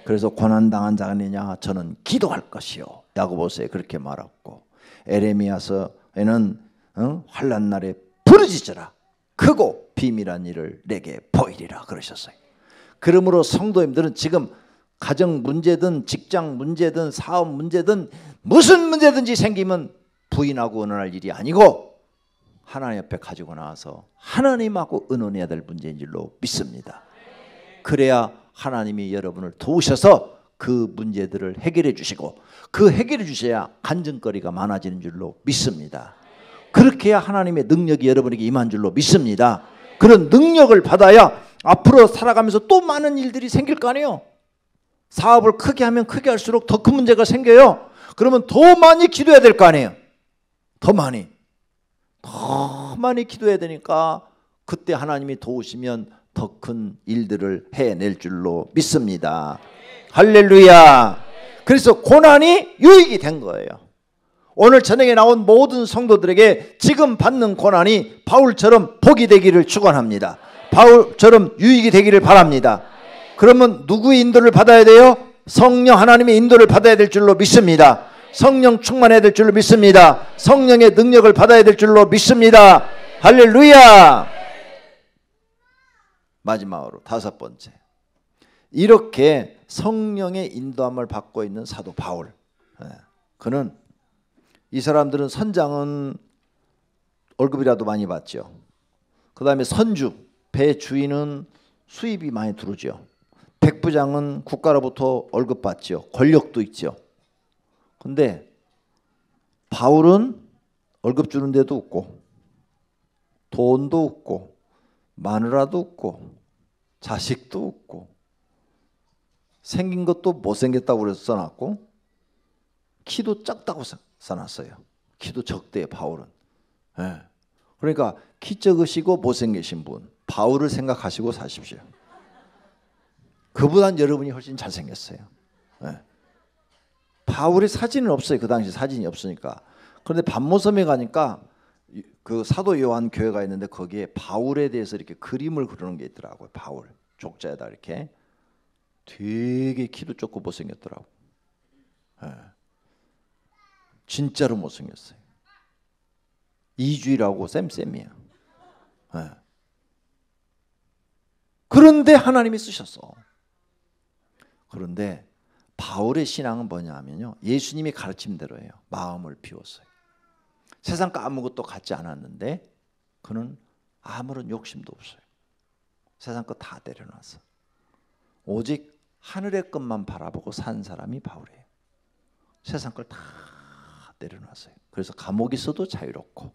그래서 고난당한 자가 있느냐 저는 기도할 것이요 야고보서에 그렇게 말했고 에레미야서에는 환난 날에 부르짖으라 크고 비밀한 일을 내게 보이리라 그러셨어요. 그러므로 성도님들은 지금 가정 문제든 직장 문제든 사업 문제든 무슨 문제든지 생기면 부인하고 의논할 일이 아니고 하나님 옆에 가지고 나와서 하나님하고 의논해야 될 문제인 줄로 믿습니다. 그래야 하나님이 여러분을 도우셔서 그 문제들을 해결해 주시고 그 해결해 주셔야 간증거리가 많아지는 줄로 믿습니다. 그렇게 해야 하나님의 능력이 여러분에게 임한 줄로 믿습니다. 그런 능력을 받아야 앞으로 살아가면서 또 많은 일들이 생길 거 아니에요. 사업을 크게 하면 크게 할수록 더 큰 문제가 생겨요. 그러면 더 많이 기도해야 될 거 아니에요. 더 많이 기도해야 되니까 그때 하나님이 도우시면 더 큰 일들을 해낼 줄로 믿습니다. 할렐루야. 그래서 고난이 유익이 된 거예요. 오늘 저녁에 나온 모든 성도들에게 지금 받는 고난이 바울처럼 복이 되기를 축원합니다. 바울처럼 유익이 되기를 바랍니다. 그러면 누구의 인도를 받아야 돼요? 성령 하나님의 인도를 받아야 될 줄로 믿습니다. 성령 충만해야 될 줄로 믿습니다. 성령의 능력을 받아야 될 줄로 믿습니다. 할렐루야. 마지막으로 5번째, 이렇게 성령의 인도함을 받고 있는 사도 바울, 그는 이 사람들은 선장은 월급이라도 많이 받죠. 그 다음에 선주, 배 주인은 수입이 많이 들어오죠. 백부장은 국가로부터 월급 받죠. 권력도 있죠. 근데 바울은 월급 주는 데도 없고 돈도 없고 마누라도 없고 자식도 없고 생긴 것도 못생겼다고 그래서 써놨고 키도 작다고 써놨어요. 키도 적대요 바울은. 예. 그러니까 키 적으시고 못생기신 분 바울을 생각하시고 사십시오. 그보단 여러분이 훨씬 잘생겼어요. 예. 바울의 사진은 없어요. 그 당시 사진이 없으니까. 그런데 반모섬에 가니까 그 사도 요한 교회가 있는데 거기에 바울에 대해서 이렇게 그림을 그리는 게 있더라고요. 바울 족자에다 이렇게 되게 키도 작고 못생겼더라고. 예. 진짜로 못생겼어요. 이주일하고 쌤이야. 예. 그런데 하나님이 쓰셨어. 그런데 바울의 신앙은 뭐냐면요, 예수님이 가르침대로예요. 마음을 비웠어요. 세상과 아무것도 갖지 않았는데 그는 아무런 욕심도 없어요. 세상 거 다 내려놨어. 오직 하늘의 것만 바라보고 산 사람이 바울이에요. 세상 걸 다 내려놨어요. 그래서 감옥에 있어도 자유롭고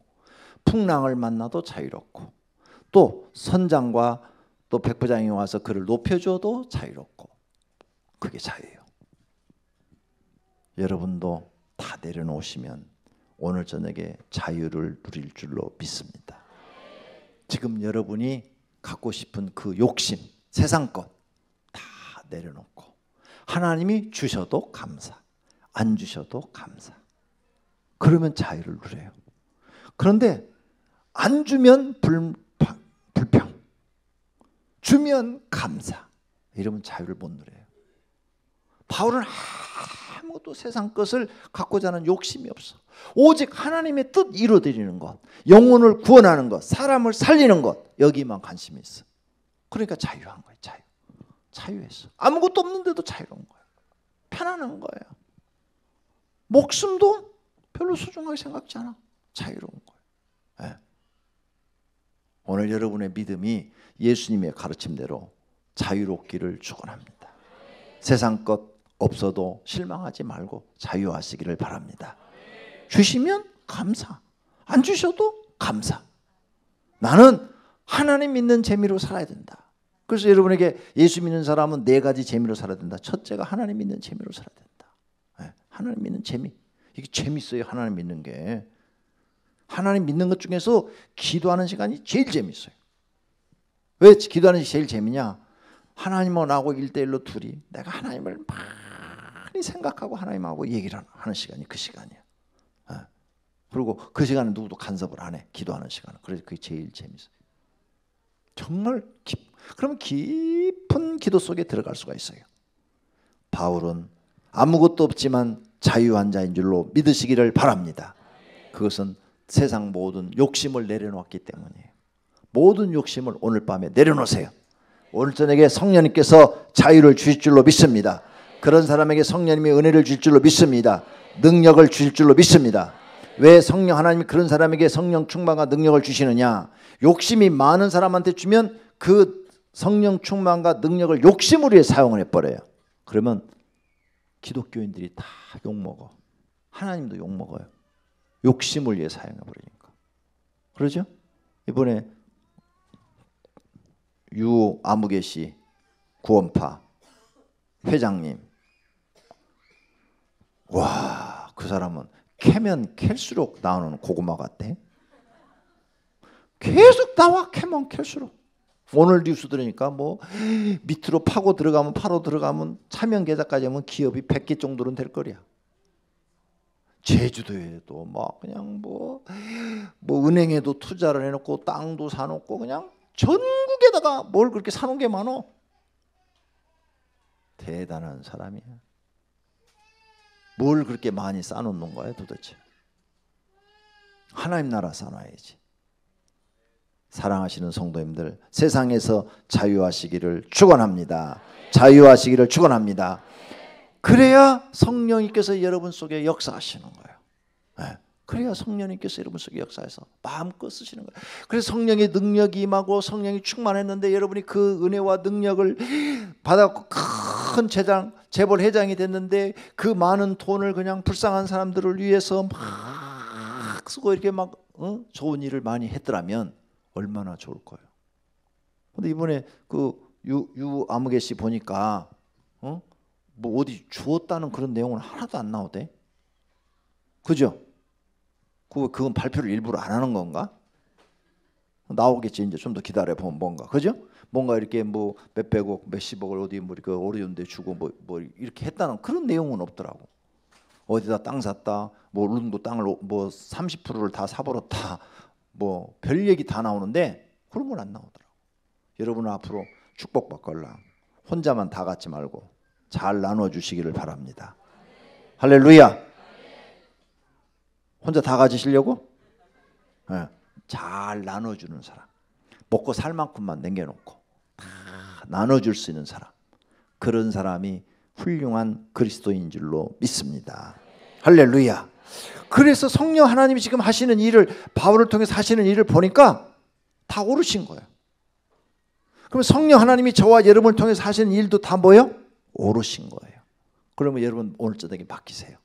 풍랑을 만나도 자유롭고 또 선장과 또 백부장이 와서 그를 높여줘도 자유롭고 그게 자유예요. 여러분도 다 내려놓으시면 오늘 저녁에 자유를 누릴 줄로 믿습니다. 지금 여러분이 갖고 싶은 그 욕심, 세상 것 다 내려놓고 하나님이 주셔도 감사, 안 주셔도 감사. 그러면 자유를 누려요. 그런데 안 주면 불평, 주면 감사. 이러면 자유를 못 누려요. 바울은 아무것도 세상 것을 갖고자 하는 욕심이 없어. 오직 하나님의 뜻 이루어드리는 것, 영혼을 구원하는 것, 사람을 살리는 것, 여기만 관심이 있어. 그러니까 자유한 거예요. 자유했어. 아무것도 없는데도 자유로운 거예요. 편안한 거예요. 목숨도 별로 소중하게 생각지 않아. 자유로운 거예요. 네. 오늘 여러분의 믿음이 예수님의 가르침대로 자유롭기를 축원합니다. 세상 것 없어도 실망하지 말고 자유하시기를 바랍니다. 주시면 감사, 안 주셔도 감사. 나는 하나님 믿는 재미로 살아야 된다. 그래서 여러분에게 예수 믿는 사람은 4가지 재미로 살아야 된다. 첫째가 하나님 믿는 재미로 살아야 된다. 네, 하나님 믿는 재미. 이게 재밌어요. 하나님 믿는 게. 하나님 믿는 것 중에서 기도하는 시간이 제일 재밌어요. 왜 기도하는 게 제일 재미냐? 하나님하고 나하고 1대1로 둘이 내가 하나님을 많이 생각하고 하나님하고 얘기를 하는 시간이 그 시간이야. 그리고 그 시간에 누구도 간섭을 안 해. 기도하는 시간은. 그래서 그게 제일 재밌어요. 정말 그럼 깊은 기도 속에 들어갈 수가 있어요. 바울은 아무것도 없지만 자유한 자인 줄로 믿으시기를 바랍니다. 그것은 세상 모든 욕심을 내려놓았기 때문이에요. 모든 욕심을 오늘 밤에 내려놓으세요. 오늘 저녁에 성령님께서 자유를 주실 줄로 믿습니다. 그런 사람에게 성령님이 은혜를 주실 줄로 믿습니다. 능력을 주실 줄로 믿습니다. 왜 하나님이 그런 사람에게 성령 충만과 능력을 주시느냐? 욕심이 많은 사람한테 주면 그 성령 충만과 능력을 욕심으로 위해 사용을 해버려요. 그러면 기독교인들이 다 욕먹어. 하나님도 욕먹어요. 욕심을 위해 사용해버리니까. 그러죠? 이번에 유아무개씨 구원파 회장님, 와, 그 사람은 캐면 캘수록 나오는 고구마 같대. 계속 나와. 캐면 캘수록. 오늘 뉴스 들으니까 뭐 밑으로 파고 들어가면 파로 들어가면 차명 계좌까지 하면 기업이 100개 정도는 될 거야. 제주도에도 막 그냥 뭐 은행에도 투자를 해놓고 땅도 사놓고 그냥 전국에다가 뭘 그렇게 사놓은 게 많어. 대단한 사람이야. 뭘 그렇게 많이 쌓아놓는 거야 도대체. 하나님 나라 쌓아놔야지. 사랑하시는 성도님들, 세상에서 자유하시기를 축원합니다. 자유하시기를 축원합니다. 그래야 성령님께서 여러분 속에 역사하시는 거예요. 네. 그래야 성령님께서 여러분 속에 역사해서 마음껏 쓰시는 거예요. 그래서 성령의 능력이 임하고 성령이 충만했는데 여러분이 그 은혜와 능력을 받았고 큰 재벌 회장이 됐는데 그 많은 돈을 그냥 불쌍한 사람들을 위해서 막 쓰고 이렇게 막 좋은 일을 많이 했더라면 얼마나 좋을 거예요. 근데 이번에 그 유아무개 씨 보니까 뭐 어디 주었다는 그런 내용은 하나도 안 나오대. 그죠? 그건 발표를 일부러 안 하는 건가? 나오겠지. 이제 좀 더 기다려 보면 뭔가, 그죠? 뭔가 이렇게 뭐 몇백억, 몇십억을 어디 뭐 이렇게 어려운 데 주고 뭐 이렇게 했다는 그런 내용은 없더라고. 어디다 땅 샀다, 뭐 울릉도 땅을 뭐 30%를 다 사버렸다, 뭐 별 얘기 다 나오는데 그런 건 안 나오더라고. 여러분 앞으로 축복받걸라 혼자만 다 갖지 말고 잘 나눠주시기를 바랍니다. 할렐루야. 혼자 다 가지시려고? 네. 잘 나눠주는 사람, 먹고 살 만큼만 남겨놓고 다 나눠줄 수 있는 사람, 그런 사람이 훌륭한 그리스도인 줄로 믿습니다. 할렐루야. 그래서 성령 하나님이 지금 하시는 일을, 바울을 통해서 하시는 일을 보니까 다 오르신 거예요. 그럼 성령 하나님이 저와 여러분을 통해서 하시는 일도 다 뭐예요? 오르신 거예요. 그러면 여러분 오늘 저녁에 맡기세요.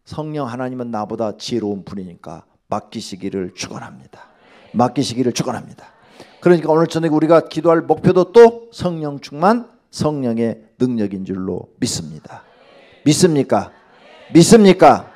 성령 하나님은 나보다 지혜로운 분이니까 맡기시기를 축원합니다. 맡기시기를 축원합니다. 그러니까 오늘 저녁에 우리가 기도할 목표도 또 성령 충만, 성령의 능력인 줄로 믿습니다. 믿습니까? 믿습니까?